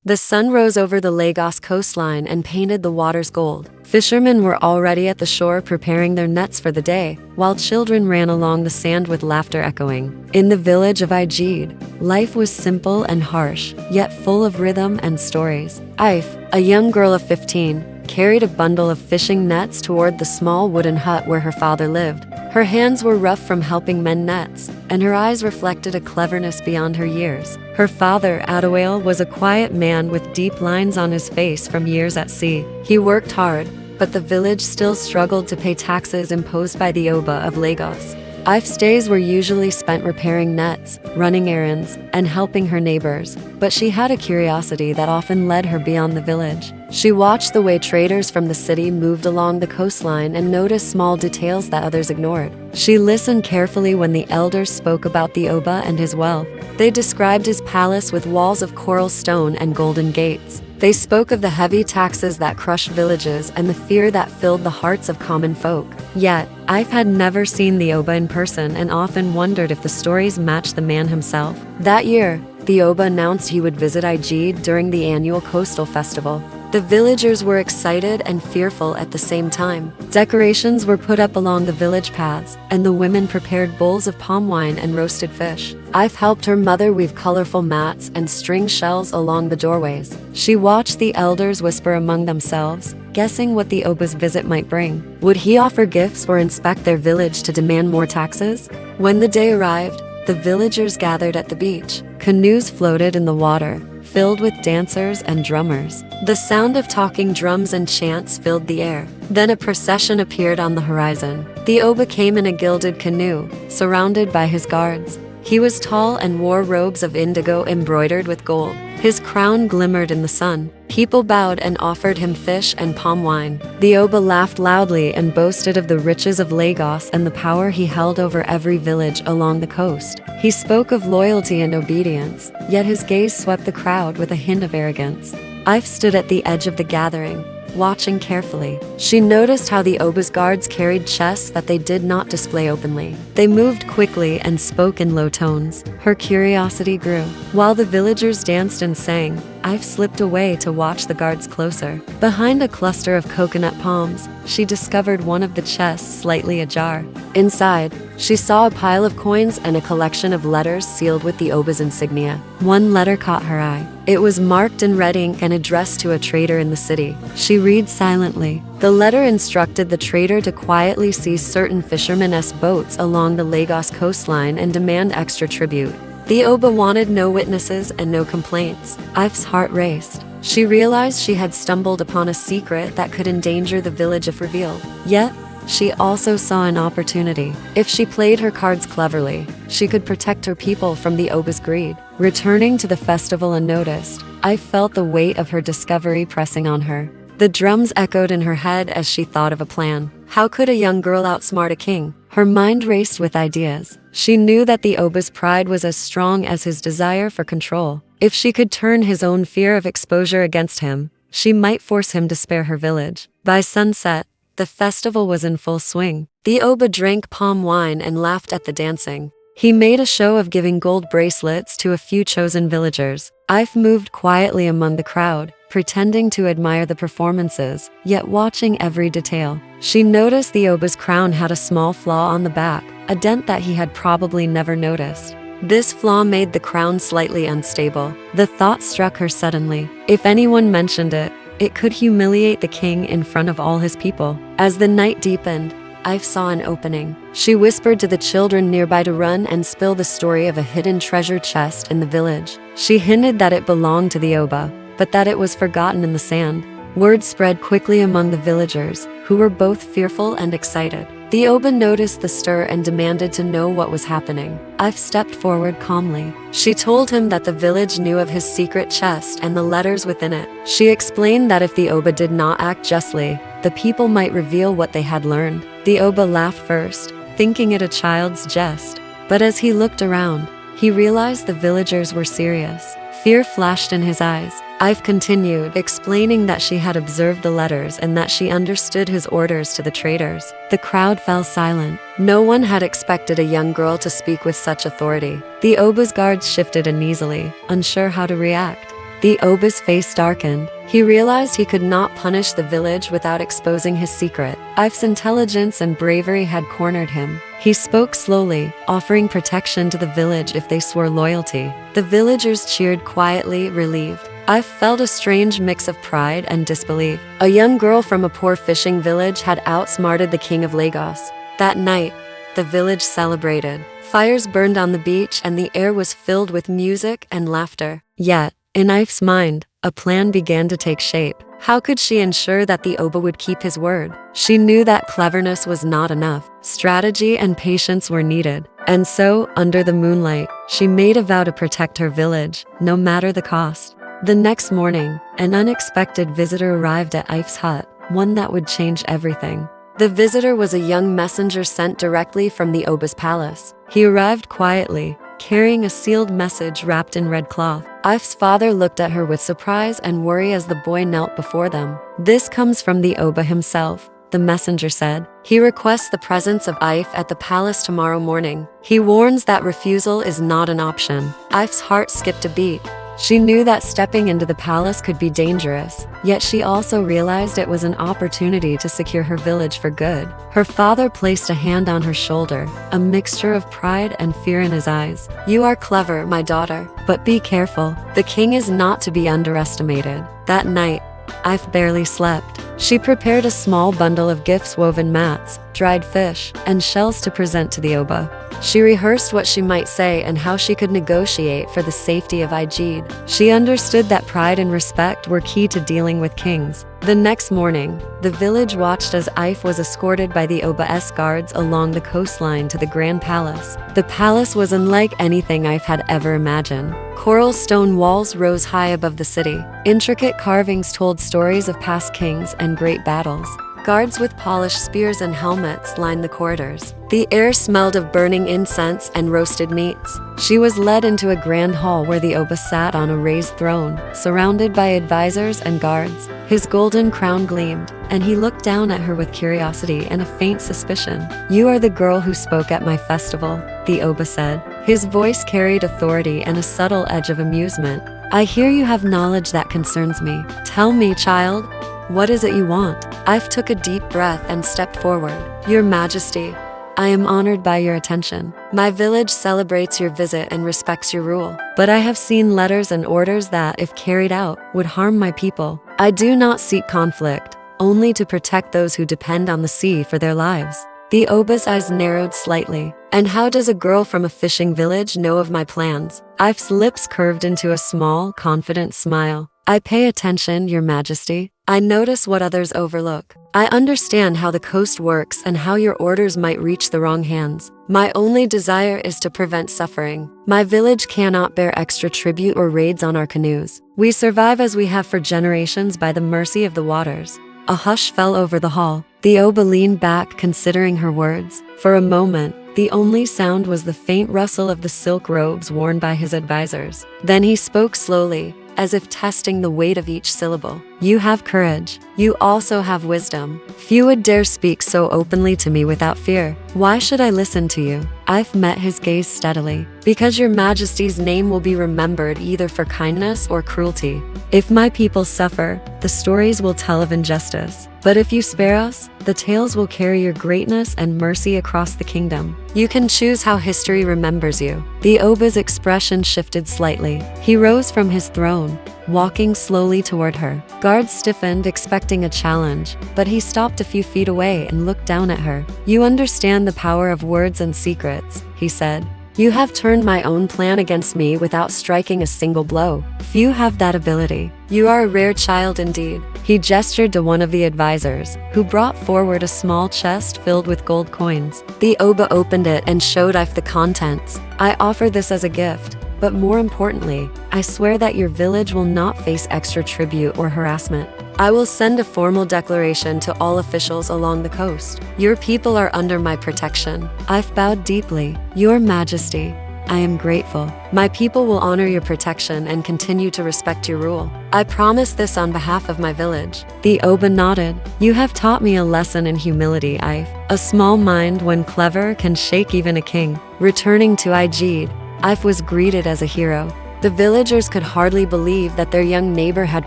The sun rose over the Lagos coastline and painted the waters gold. Fishermen were already at the shore preparing their nets for the day, while children ran along the sand with laughter echoing. In the village of Ijid, life was simple and harsh, yet full of rhythm and stories. Ife, a young girl of 15, carried a bundle of fishing nets toward the small wooden hut where her father lived. Her hands were rough from helping mend nets, and her eyes reflected a cleverness beyond her years. Her father, Adewale, was a quiet man with deep lines on his face from years at sea. He worked hard, but the village still struggled to pay taxes imposed by the Oba of Lagos. Ife's days were usually spent repairing nets, running errands, and helping her neighbors, but she had a curiosity that often led her beyond the village. She watched the way traders from the city moved along the coastline and noticed small details that others ignored. She listened carefully when the elders spoke about the Oba and his wealth. They described his palace with walls of coral stone and golden gates. They spoke of the heavy taxes that crushed villages and the fear that filled the hearts of common folk. Yet, Ife had never seen the Oba in person and often wondered if the stories matched the man himself. That year, the Oba announced he would visit Ijid during the annual coastal festival. The villagers were excited and fearful at the same time. Decorations were put up along the village paths, and the women prepared bowls of palm wine and roasted fish. Ife helped her mother weave colorful mats and string shells along the doorways. She watched the elders whisper among themselves, guessing what the Oba's visit might bring. Would he offer gifts or inspect their village to demand more taxes? When the day arrived, the villagers gathered at the beach. Canoes floated in the water, filled with dancers and drummers. The sound of talking drums and chants filled the air. Then a procession appeared on the horizon. The Oba came in a gilded canoe, surrounded by his guards. He was tall and wore robes of indigo embroidered with gold. His crown glimmered in the sun. People bowed and offered him fish and palm wine. The Oba laughed loudly and boasted of the riches of Lagos and the power he held over every village along the coast. He spoke of loyalty and obedience, yet his gaze swept the crowd with a hint of arrogance. Ife stood at the edge of the gathering, watching carefully. She noticed how the Oba's guards carried chests that they did not display openly. They moved quickly and spoke in low tones. Her curiosity grew. While the villagers danced and sang, Ife slipped away to watch the guards closer. Behind a cluster of coconut palms, she discovered one of the chests slightly ajar. Inside, she saw a pile of coins and a collection of letters sealed with the Oba's insignia. One letter caught her eye. It was marked in red ink and addressed to a trader in the city. She read silently. The letter instructed the trader to quietly seize certain fishermen's boats along the Lagos coastline and demand extra tribute. The Oba wanted no witnesses and no complaints. Ife's heart raced. She realized she had stumbled upon a secret that could endanger the village if revealed. Yet, she also saw an opportunity. If she played her cards cleverly, she could protect her people from the Oba's greed. Returning to the festival unnoticed, Ife felt the weight of her discovery pressing on her. The drums echoed in her head as she thought of a plan. How could a young girl outsmart a king? Her mind raced with ideas. She knew that the Oba's pride was as strong as his desire for control. If she could turn his own fear of exposure against him, she might force him to spare her village. By sunset, the festival was in full swing. The Oba drank palm wine and laughed at the dancing. He made a show of giving gold bracelets to a few chosen villagers. Ife moved quietly among the crowd, pretending to admire the performances, yet watching every detail. She noticed the Oba's crown had a small flaw on the back, a dent that he had probably never noticed. This flaw made the crown slightly unstable. The thought struck her suddenly. If anyone mentioned it, it could humiliate the king in front of all his people. As the night deepened, Ife saw an opening. She whispered to the children nearby to run and spill the story of a hidden treasure chest in the village. She hinted that it belonged to the Oba, but that it was forgotten in the sand. Word spread quickly among the villagers, who were both fearful and excited. The Oba noticed the stir and demanded to know what was happening. Ife stepped forward calmly. She told him that the village knew of his secret chest and the letters within it. She explained that if the Oba did not act justly, the people might reveal what they had learned. The Oba laughed first, thinking it a child's jest. But as he looked around, he realized the villagers were serious. Fear flashed in his eyes. Ife continued, explaining that she had observed the letters and that she understood his orders to the traders. The crowd fell silent. No one had expected a young girl to speak with such authority. The Oba's guards shifted uneasily, unsure how to react. The Oba's face darkened. He realized he could not punish the village without exposing his secret. Ife's intelligence and bravery had cornered him. He spoke slowly, offering protection to the village if they swore loyalty. The villagers cheered quietly, relieved. I felt a strange mix of pride and disbelief. A young girl from a poor fishing village had outsmarted the king of Lagos. That night, the village celebrated. Fires burned on the beach and the air was filled with music and laughter. Yet, in Ife's mind, a plan began to take shape. How could she ensure that the Oba would keep his word? She knew that cleverness was not enough. Strategy and patience were needed. And so, under the moonlight, she made a vow to protect her village, no matter the cost. The next morning, an unexpected visitor arrived at Ife's hut, one that would change everything. The visitor was a young messenger sent directly from the Oba's palace. He arrived quietly, carrying a sealed message wrapped in red cloth. Ife's father looked at her with surprise and worry as the boy knelt before them. "This comes from the Oba himself," the messenger said. "He requests the presence of Ife at the palace tomorrow morning. He warns that refusal is not an option." Ife's heart skipped a beat. She knew that stepping into the palace could be dangerous, yet she also realized it was an opportunity to secure her village for good. Her father placed a hand on her shoulder, a mixture of pride and fear in his eyes. "You are clever, my daughter, but be careful. The king is not to be underestimated." That night, Ife barely slept. She prepared a small bundle of gifts, woven mats, dried fish, and shells to present to the Oba. She rehearsed what she might say and how she could negotiate for the safety of Ajid. She understood that pride and respect were key to dealing with kings. The next morning, the village watched as Ife was escorted by the Oba's guards along the coastline to the Grand Palace. The palace was unlike anything Ife had ever imagined. Coral stone walls rose high above the city. Intricate carvings told stories of past kings and great battles. Guards with polished spears and helmets lined the corridors. The air smelled of burning incense and roasted meats. She was led into a grand hall where the Oba sat on a raised throne, surrounded by advisors and guards. His golden crown gleamed, and he looked down at her with curiosity and a faint suspicion. "You are the girl who spoke at my festival," the Oba said. His voice carried authority and a subtle edge of amusement. "I hear you have knowledge that concerns me. Tell me, child, what is it you want?" Ife took a deep breath and stepped forward. "Your Majesty, I am honored by your attention. My village celebrates your visit and respects your rule. But I have seen letters and orders that, if carried out, would harm my people. I do not seek conflict, only to protect those who depend on the sea for their lives." The Oba's eyes narrowed slightly. "And how does a girl from a fishing village know of my plans?" Ife's lips curved into a small, confident smile. "I pay attention, Your Majesty. I notice what others overlook. I understand how the coast works and how your orders might reach the wrong hands. My only desire is to prevent suffering. My village cannot bear extra tribute or raids on our canoes. We survive as we have for generations by the mercy of the waters." A hush fell over the hall. The Oba leaned back, considering her words. For a moment, the only sound was the faint rustle of the silk robes worn by his advisors. Then he spoke slowly, as if testing the weight of each syllable. "You have courage. You also have wisdom. Few would dare speak so openly to me without fear. Why should I listen to you?" I've met his gaze steadily. "Because your Majesty's name will be remembered either for kindness or cruelty. If my people suffer, the stories will tell of injustice. But if you spare us, the tales will carry your greatness and mercy across the kingdom. You can choose how history remembers you." The Oba's expression shifted slightly. He rose from his throne, walking slowly toward her. Guards stiffened, expecting a challenge, but he stopped a few feet away and looked down at her. "You understand the power of words and secrets," he said. "You have turned my own plan against me without striking a single blow. Few have that ability. You are a rare child indeed." He gestured to one of the advisors, who brought forward a small chest filled with gold coins. The Oba opened it and showed Ife the contents. "I offer this as a gift. But more importantly, I swear that your village will not face extra tribute or harassment. I will send a formal declaration to all officials along the coast. Your people are under my protection." I've bowed deeply. "Your Majesty, I am grateful. My people will honor your protection and continue to respect your rule. I promise this on behalf of my village." The Oba nodded. "You have taught me a lesson in humility, Ife. A small mind, when clever, can shake even a king." Returning to Ajid, Ife was greeted as a hero. The villagers could hardly believe that their young neighbor had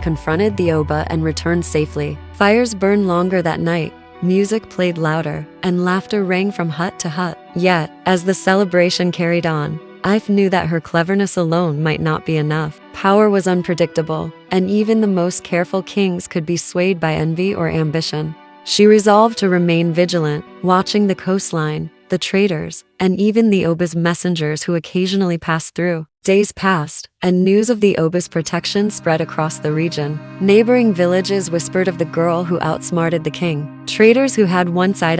confronted the Oba and returned safely. Fires burned longer that night, music played louder, and laughter rang from hut to hut. Yet, as the celebration carried on, Ife knew that her cleverness alone might not be enough. Power was unpredictable, and even the most careful kings could be swayed by envy or ambition. She resolved to remain vigilant, watching the coastline, the traders, and even the Oba's messengers who occasionally passed through. Days passed, and news of the Oba's protection spread across the region. Neighboring villages whispered of the girl who outsmarted the king. Traders who had once eyed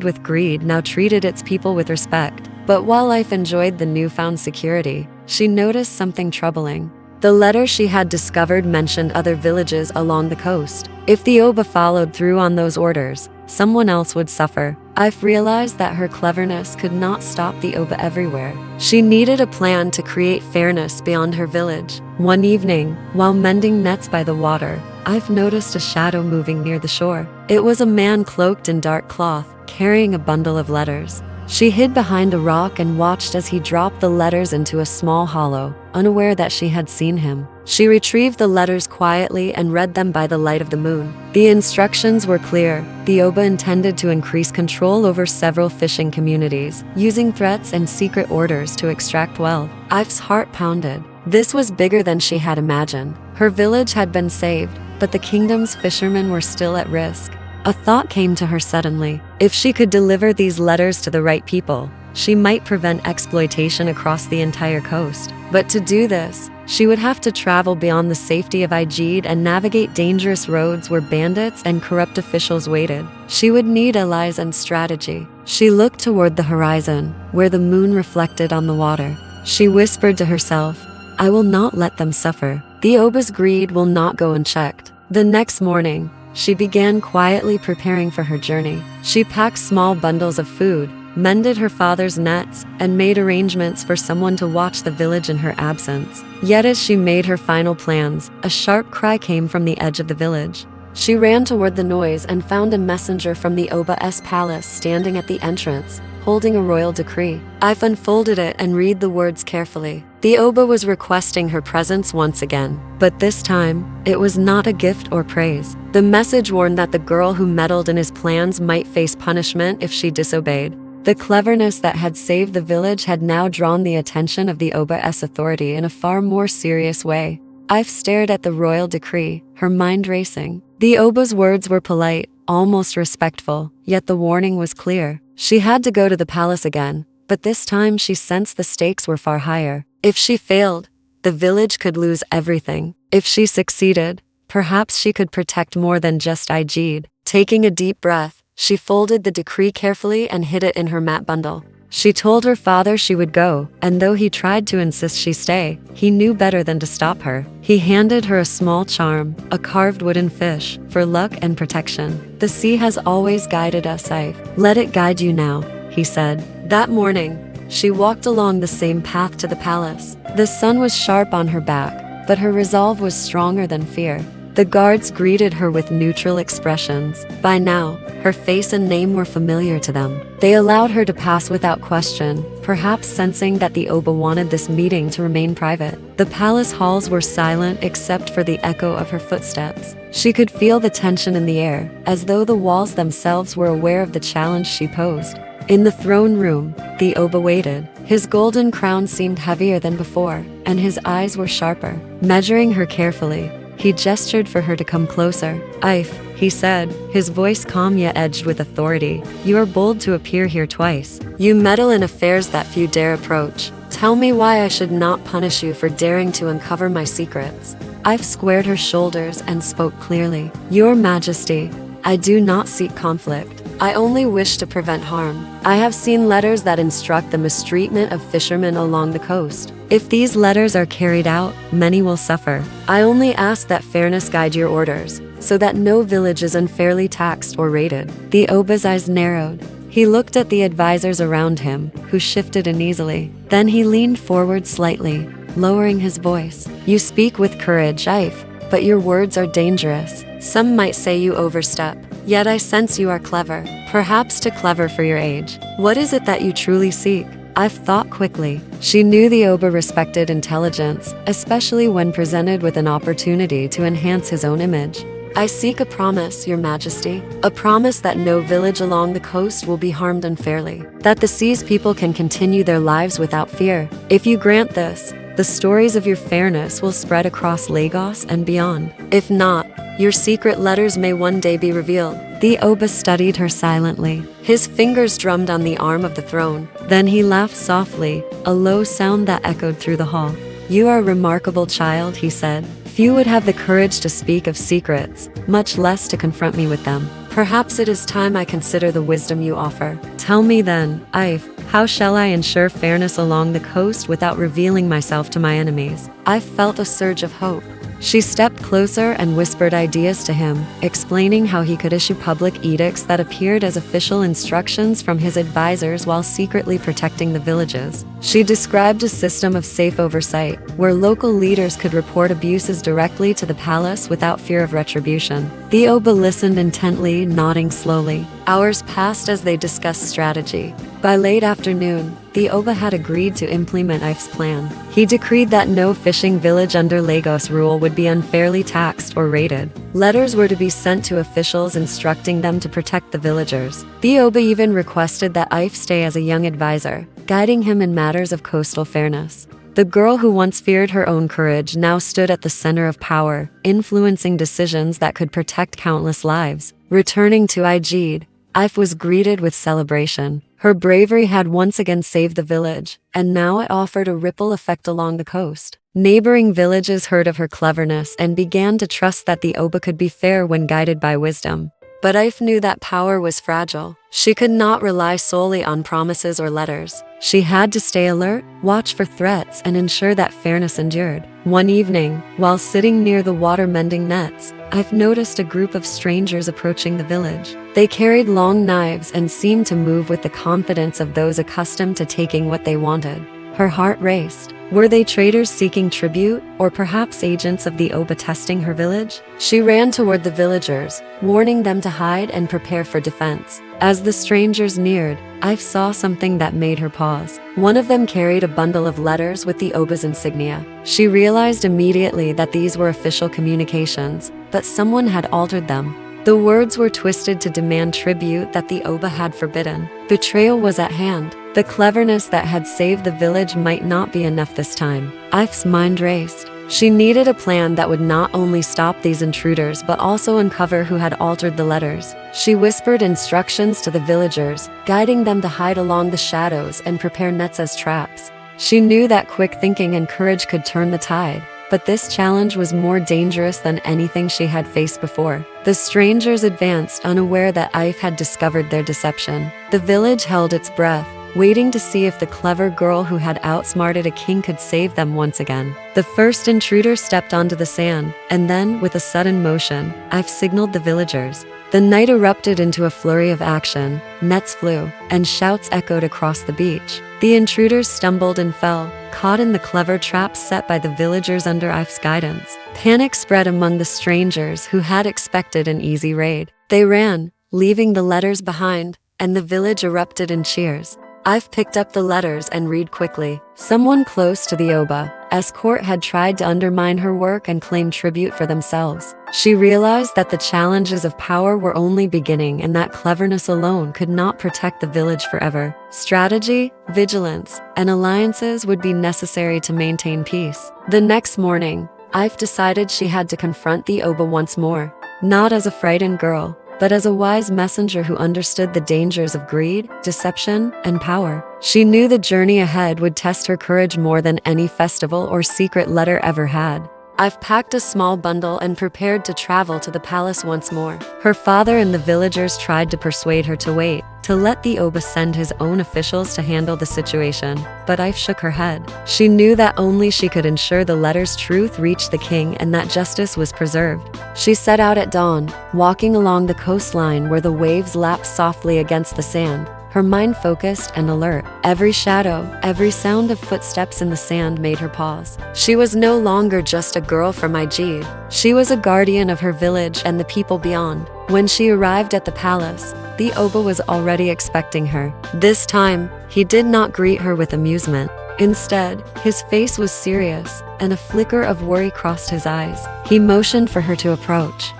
with greed now treated its people with respect. But while Ife enjoyed the newfound security, she noticed something troubling. The letter she had discovered mentioned other villages along the coast. If the Oba followed through on those orders, someone else would suffer. Ife realized that her cleverness could not stop the Oba everywhere. She needed a plan to create fairness beyond her village. One evening, while mending nets by the water, Ife noticed a shadow moving near the shore. It was a man cloaked in dark cloth, carrying a bundle of letters. She hid behind a rock and watched as he dropped the letters into a small hollow, unaware that she had seen him. She retrieved the letters quietly and read them by the light of the moon. The instructions were clear. The Oba intended to increase control over several fishing communities, using threats and secret orders to extract wealth. Ife's heart pounded. This was bigger than she had imagined. Her village had been saved, but the kingdom's fishermen were still at risk. A thought came to her suddenly. If she could deliver these letters to the right people, she might prevent exploitation across the entire coast. But to do this, she would have to travel beyond the safety of Ajeed and navigate dangerous roads where bandits and corrupt officials waited. She would need allies and strategy. She looked toward the horizon, where the moon reflected on the water. She whispered to herself, "I will not let them suffer. The Oba's greed will not go unchecked." The next morning, she began quietly preparing for her journey. She packed small bundles of food, mended her father's nets, and made arrangements for someone to watch the village in her absence. Yet as she made her final plans, a sharp cry came from the edge of the village. She ran toward the noise and found a messenger from the Oba's palace standing at the entrance, holding a royal decree. Ife unfolded it and read the words carefully. The Oba was requesting her presence once again, but this time, it was not a gift or praise. The message warned that the girl who meddled in his plans might face punishment if she disobeyed. The cleverness that had saved the village had now drawn the attention of the Oba's authority in a far more serious way. Ife stared at the royal decree, her mind racing. The Oba's words were polite, almost respectful, yet the warning was clear. She had to go to the palace again, but this time she sensed the stakes were far higher. If she failed, the village could lose everything. If she succeeded, perhaps she could protect more than just Ajeed. Taking a deep breath, she folded the decree carefully and hid it in her mat bundle. She told her father she would go, and though he tried to insist she stay, he knew better than to stop her. He handed her a small charm, a carved wooden fish, for luck and protection. "The sea has always guided us, Ife. Let it guide you now," he said. That morning, she walked along the same path to the palace. The sun was sharp on her back, but her resolve was stronger than fear. The guards greeted her with neutral expressions. By now, her face and name were familiar to them. They allowed her to pass without question, perhaps sensing that the Oba wanted this meeting to remain private. The palace halls were silent except for the echo of her footsteps. She could feel the tension in the air, as though the walls themselves were aware of the challenge she posed. In the throne room, the Oba waited. His golden crown seemed heavier than before, and his eyes were sharper. Measuring her carefully, he gestured for her to come closer. "Ife," he said, his voice calm yet edged with authority, "you are bold to appear here twice. You meddle in affairs that few dare approach. Tell me why I should not punish you for daring to uncover my secrets." Ife squared her shoulders and spoke clearly. "Your Majesty, I do not seek conflict. I only wish to prevent harm. I have seen letters that instruct the mistreatment of fishermen along the coast. If these letters are carried out, many will suffer. I only ask that fairness guide your orders, so that no village is unfairly taxed or raided." The Oba's eyes narrowed. He looked at the advisors around him, who shifted uneasily. Then he leaned forward slightly, lowering his voice. "You speak with courage, Ife, but your words are dangerous. Some might say you overstep. Yet I sense you are clever, perhaps too clever for your age. What is it that you truly seek?" I've thought quickly. She knew the Oba respected intelligence, especially when presented with an opportunity to enhance his own image. I seek a promise, Your Majesty. A promise that no village along the coast will be harmed unfairly. That the sea's people can continue their lives without fear. If you grant this, the stories of your fairness will spread across Lagos and beyond. If not, your secret letters may one day be revealed. The Oba studied her silently. His fingers drummed on the arm of the throne. Then he laughed softly, a low sound that echoed through the hall. You are a remarkable child, he said. Few would have the courage to speak of secrets, much less to confront me with them. Perhaps it is time I consider the wisdom you offer. Tell me then, Ife, how shall I ensure fairness along the coast without revealing myself to my enemies? I felt a surge of hope. She stepped closer and whispered ideas to him, explaining how he could issue public edicts that appeared as official instructions from his advisors while secretly protecting the villages. She described a system of safe oversight, where local leaders could report abuses directly to the palace without fear of retribution. The Oba listened intently, nodding slowly. Hours passed as they discussed strategy. By late afternoon, the Oba had agreed to implement Ife's plan. He decreed that no fishing village under Lagos rule would be unfairly taxed or raided. Letters were to be sent to officials instructing them to protect the villagers. The Oba even requested that Ife stay as a young advisor, guiding him in matters of coastal fairness. The girl who once feared her own courage now stood at the center of power, influencing decisions that could protect countless lives. Returning to Igid, Ife was greeted with celebration. Her bravery had once again saved the village, and now it offered a ripple effect along the coast. Neighboring villages heard of her cleverness and began to trust that the Oba could be fair when guided by wisdom. But Ife knew that power was fragile. She could not rely solely on promises or letters. She had to stay alert, watch for threats, and ensure that fairness endured. One evening, while sitting near the water mending nets, Ife noticed a group of strangers approaching the village. They carried long knives and seemed to move with the confidence of those accustomed to taking what they wanted. Her heart raced. Were they traders seeking tribute, or perhaps agents of the Oba testing her village? She ran toward the villagers, warning them to hide and prepare for defense. As the strangers neared, Ife saw something that made her pause. One of them carried a bundle of letters with the Oba's insignia. She realized immediately that these were official communications, but someone had altered them. The words were twisted to demand tribute that the Oba had forbidden. Betrayal was at hand. The cleverness that had saved the village might not be enough this time. Ife's mind raced. She needed a plan that would not only stop these intruders but also uncover who had altered the letters. She whispered instructions to the villagers, guiding them to hide along the shadows and prepare nets as traps. She knew that quick thinking and courage could turn the tide. But this challenge was more dangerous than anything she had faced before. The strangers advanced, unaware that Ife had discovered their deception. The village held its breath, waiting to see if the clever girl who had outsmarted a king could save them once again. The first intruder stepped onto the sand, and then, with a sudden motion, Ife signaled the villagers. The night erupted into a flurry of action. Nets flew, and shouts echoed across the beach. The intruders stumbled and fell, caught in the clever traps set by the villagers under Ife's guidance. Panic spread among the strangers who had expected an easy raid. They ran, leaving the letters behind, and the village erupted in cheers. Ife picked up the letters and read quickly. Someone close to the Oba, Escort, had tried to undermine her work and claim tribute for themselves. She realized that the challenges of power were only beginning and that cleverness alone could not protect the village forever. Strategy, vigilance, and alliances would be necessary to maintain peace. The next morning, Ife decided she had to confront the Oba once more, not as a frightened girl, but as a wise messenger who understood the dangers of greed, deception, and power. She knew the journey ahead would test her courage more than any festival or secret letter ever had. I've packed a small bundle and prepared to travel to the palace once more. Her father and the villagers tried to persuade her to wait, to let the Oba send his own officials to handle the situation, but Ife shook her head. She knew that only she could ensure the letter's truth reached the king and that justice was preserved. She set out at dawn, walking along the coastline where the waves lapped softly against the sand. her mind focused and alert. Every shadow, every sound of footsteps in the sand made her pause. She was no longer just a girl from Ajeed. She was a guardian of her village and the people beyond. When she arrived at the palace, the Oba was already expecting her. This time, he did not greet her with amusement. Instead, his face was serious, and a flicker of worry crossed his eyes. He motioned for her to approach.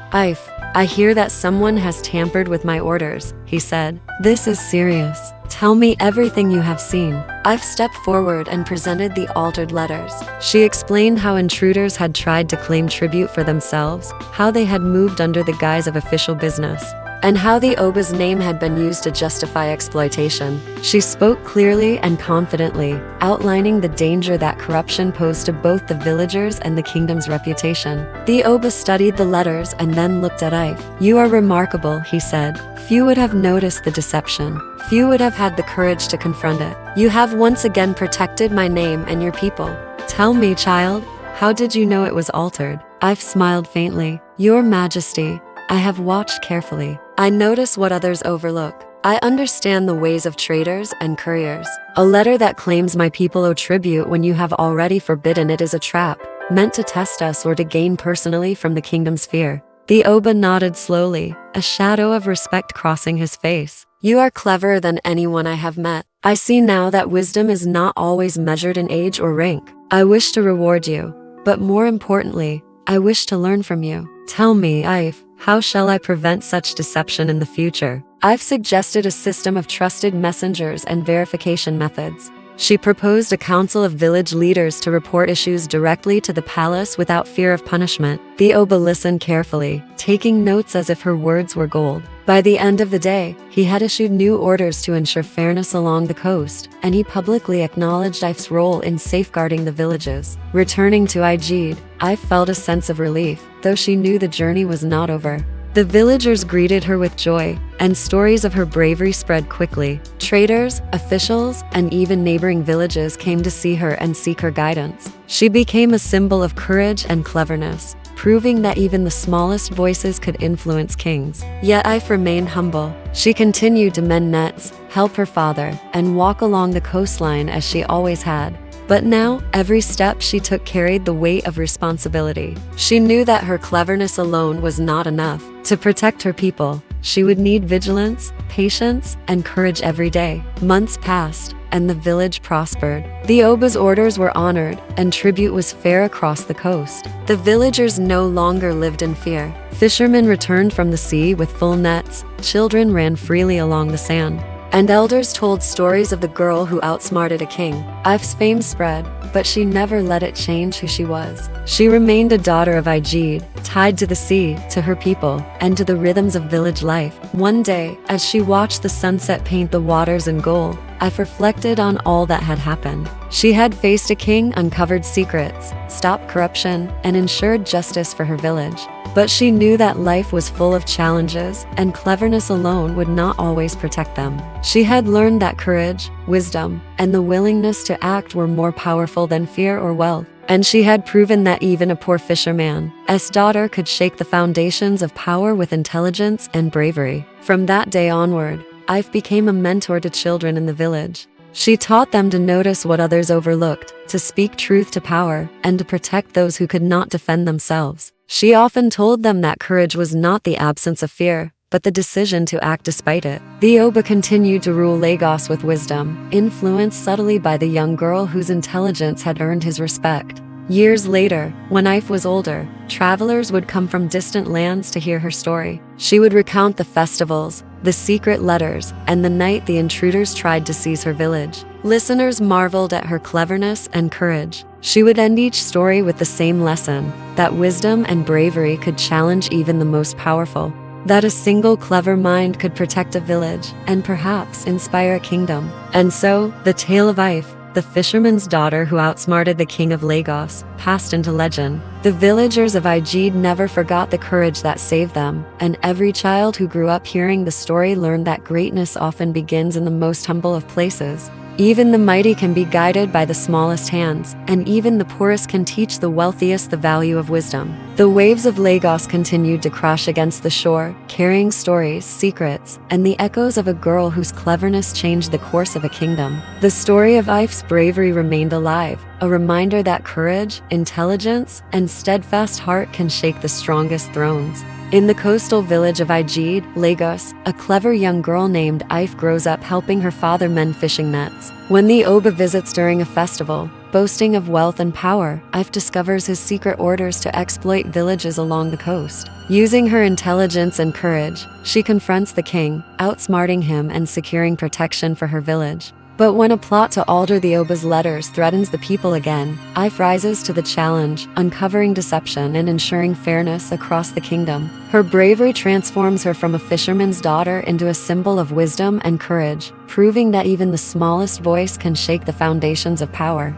I hear that someone has tampered with my orders, he said. This is serious. Tell me everything you have seen. I've stepped forward and presented the altered letters. She explained how intruders had tried to claim tribute for themselves, how they had moved under the guise of official business, and how the Oba's name had been used to justify exploitation. She spoke clearly and confidently, outlining the danger that corruption posed to both the villagers and the kingdom's reputation. The Oba studied the letters and then looked at Ife. You are remarkable, he said. Few would have noticed the deception. Few would have had the courage to confront it. You have once again protected my name and your people. Tell me, child, how did you know it was altered? Ife smiled faintly. Your Majesty, I have watched carefully. I notice what others overlook. I understand the ways of traitors and couriers. A letter that claims my people owe tribute when you have already forbidden it is a trap, meant to test us or to gain personally from the kingdom's fear. The Oba nodded slowly, a shadow of respect crossing his face. You are cleverer than anyone I have met. I see now that wisdom is not always measured in age or rank. I wish to reward you, but more importantly, I wish to learn from you. Tell me, Ife, how shall I prevent such deception in the future? I've suggested a system of trusted messengers and verification methods. She proposed a council of village leaders to report issues directly to the palace without fear of punishment. The Oba listened carefully, taking notes as if her words were gold. By the end of the day, he had issued new orders to ensure fairness along the coast, and he publicly acknowledged Ife's role in safeguarding the villages. Returning to Ajeed, Ife felt a sense of relief, though she knew the journey was not over. The villagers greeted her with joy, and stories of her bravery spread quickly. Traders, officials, and even neighboring villages came to see her and seek her guidance. She became a symbol of courage and cleverness, proving that even the smallest voices could influence kings. Yet Ife remained humble. She continued to mend nets, help her father, and walk along the coastline as she always had. But now, every step she took carried the weight of responsibility. She knew that her cleverness alone was not enough. To protect her people, she would need vigilance, patience, and courage every day. Months passed, and the village prospered. The Oba's orders were honored, and tribute was fair across the coast. The villagers no longer lived in fear. Fishermen returned from the sea with full nets, children ran freely along the sand, and elders told stories of the girl who outsmarted a king. Ife's fame spread, but she never let it change who she was. She remained a daughter of Ajeed, tied to the sea, to her people, and to the rhythms of village life. One day, as she watched the sunset paint the waters in gold, Ife reflected on all that had happened. She had faced a king, uncovered secrets, stopped corruption, and ensured justice for her village. But she knew that life was full of challenges, and cleverness alone would not always protect them. She had learned that courage, wisdom, and the willingness to act were more powerful than fear or wealth. And she had proven that even a poor fisherman's daughter could shake the foundations of power with intelligence and bravery. From that day onward, Ife became a mentor to children in the village. She taught them to notice what others overlooked, to speak truth to power, and to protect those who could not defend themselves. She often told them that courage was not the absence of fear, but the decision to act despite it. The Oba continued to rule Lagos with wisdom, influenced subtly by the young girl whose intelligence had earned his respect. Years later, when Ife was older, travelers would come from distant lands to hear her story. She would recount the festivals, the secret letters, and the night the intruders tried to seize her village. Listeners marveled at her cleverness and courage. She would end each story with the same lesson, that wisdom and bravery could challenge even the most powerful, that a single clever mind could protect a village and perhaps inspire a kingdom. And so, the tale of Ife, the fisherman's daughter who outsmarted the king of Lagos, passed into legend. The villagers of Ajeed never forgot the courage that saved them, and every child who grew up hearing the story learned that greatness often begins in the most humble of places. Even the mighty can be guided by the smallest hands, and even the poorest can teach the wealthiest the value of wisdom. The waves of Lagos continued to crash against the shore, carrying stories, secrets, and the echoes of a girl whose cleverness changed the course of a kingdom. The story of Ife's bravery remained alive, a reminder that courage, intelligence, and steadfast heart can shake the strongest thrones. In the coastal village of Ijeed, Lagos, a clever young girl named Ife grows up helping her father mend fishing nets. When the Oba visits during a festival, boasting of wealth and power, Ife discovers his secret orders to exploit villages along the coast. Using her intelligence and courage, she confronts the king, outsmarting him and securing protection for her village. But when a plot to alter the Oba's letters threatens the people again, Ife rises to the challenge, uncovering deception and ensuring fairness across the kingdom. Her bravery transforms her from a fisherman's daughter into a symbol of wisdom and courage, proving that even the smallest voice can shake the foundations of power.